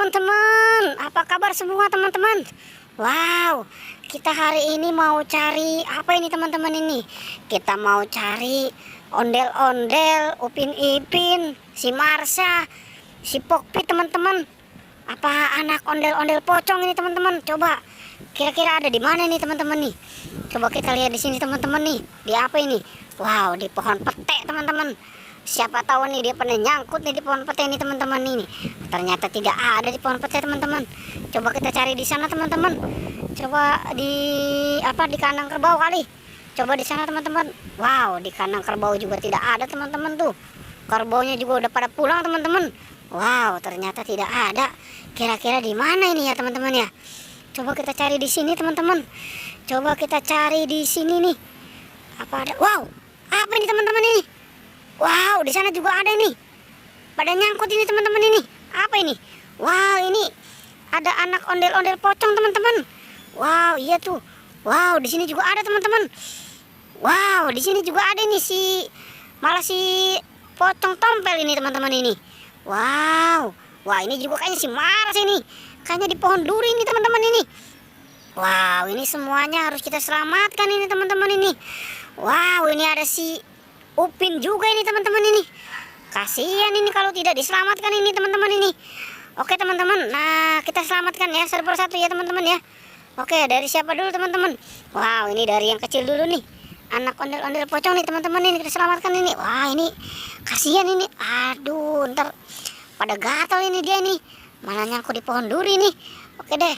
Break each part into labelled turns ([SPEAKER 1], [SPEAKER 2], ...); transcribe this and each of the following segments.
[SPEAKER 1] teman-teman, apa kabar semua teman-teman? Wow, kita hari ini mau cari apa ini teman-teman ini? Kita mau cari ondel-ondel, Upin Ipin, si Marsha, si Pokpi teman-teman. Apa anak ondel-ondel pocong ini teman-teman? Coba kira-kira ada di mana nih teman-teman nih? Coba kita lihat di sini teman-teman nih. Di apa ini? Wow, di pohon pete teman-teman. Siapa tahu nih dia pernah nyangkut nih di pohon pete ini teman-teman ini. Ternyata tidak ada di pohon pete teman-teman. Coba kita cari di sana teman-teman. Coba di kandang kerbau kali. Coba di sana teman-teman. Wow, di kandang kerbau juga tidak ada teman-teman tuh. Kerbaunya juga udah pada pulang teman-teman. Wow, ternyata tidak ada. Kira-kira di mana ini ya teman-teman ya? Coba kita cari di sini teman-teman. Coba kita cari di sini nih. Apa ada? Wow, apa ini teman-teman ini? Wow, di sana juga ada ini. Pada nyangkut ini teman-teman ini. Apa ini? Wow, ini ada anak ondel-ondel pocong teman-teman. Wow, iya tuh. Wow, di sini juga ada teman-teman. Wow, di sini juga ada ini malah si pocong tompel ini teman-teman ini. Wow. Wah, ini juga kayaknya si Mars ini. Kayaknya di pohon duri ini teman-teman ini. Wow, ini semuanya harus kita selamatkan ini teman-teman ini. Wow, ini ada si Upin juga ini teman-teman ini. Kasihan ini kalau tidak diselamatkan ini teman-teman ini. Oke teman-teman, nah kita selamatkan ya satu persatu ya teman-teman ya. Oke, dari siapa dulu teman-teman? Wow, ini dari yang kecil dulu nih. Anak ondel-ondel pocong nih teman-teman ini, kita selamatkan ini. Wah, ini kasihan ini. Aduh, ntar pada gatal ini dia nih. Mana nyangkut di pohon duri nih. Oke deh,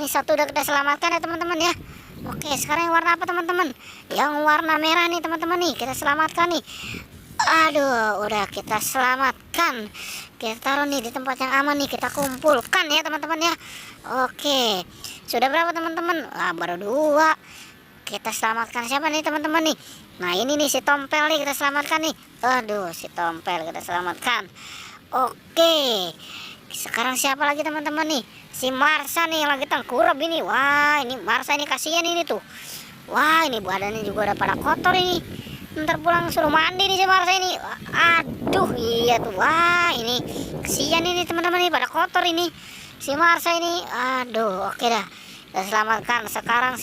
[SPEAKER 1] ini satu udah kita selamatkan ya teman-teman ya. Oke, sekarang yang warna apa teman-teman? Yang warna merah nih teman-teman nih, kita selamatkan nih. Aduh, udah kita selamatkan. Kita taruh nih di tempat yang aman nih, kita kumpulkan ya teman-teman ya. Oke, sudah berapa teman-teman? Baru 2. Kita selamatkan siapa nih teman-teman nih? Nah ini nih si Tompel nih kita selamatkan nih. Aduh, si Tompel kita selamatkan. Oke, sekarang siapa lagi teman-teman nih? Si Marsha nih yang lagi tengkurap ini. Wah, ini Marsha ini kasihan ini tuh. Wah, ini badannya juga udah pada kotor ini. Ntar pulang suruh mandi nih si Marsha ini. Aduh, iya tuh. Wah, ini kasihan ini teman-teman ini pada kotor ini. Si Marsha ini. Aduh, oke dah. Kita selamatkan. Sekarang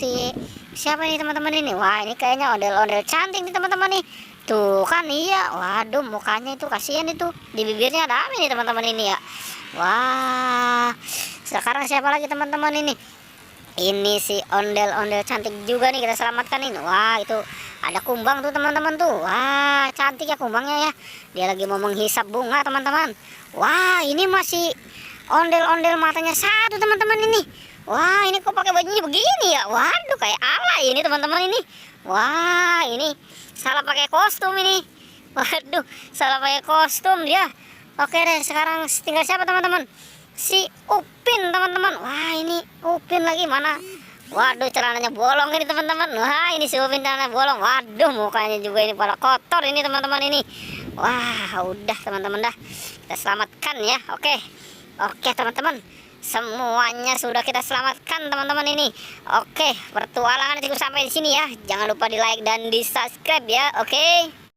[SPEAKER 1] siapa ini teman-teman ini? Wah, ini kayaknya ondel-ondel cantik nih teman-teman nih. Tuh kan iya. Waduh, mukanya itu kasihan itu. Di bibirnya ada apa nih teman-teman ini ya? Wah, sekarang siapa lagi teman-teman ini? Ini si ondel-ondel cantik juga nih kita selamatkan ini. Wah, itu ada kumbang tuh teman-teman tuh. Wah, cantik ya kumbangnya ya. Dia lagi mau menghisap bunga teman-teman. Wah, ini masih ondel-ondel matanya satu teman-teman ini. Wah, ini kok pakai bajunya begini ya? Waduh, kayak alay ini teman-teman ini. Wah, ini salah pakai kostum ini. Waduh, salah pakai kostum dia. Oke deh, sekarang tinggal siapa teman-teman? Si Upin teman-teman. Wah, ini Upin lagi mana? Waduh, celananya bolong ini teman-teman. Wah, ini si Upin celananya bolong. Waduh, mukanya juga ini pada kotor ini teman-teman ini. Wah, udah teman-teman dah. Kita selamatkan ya. Oke teman-teman. Semuanya sudah kita selamatkan teman-teman ini. Oke, pertualangan cukup sampai di sini ya. Jangan lupa di like dan di subscribe ya. Oke.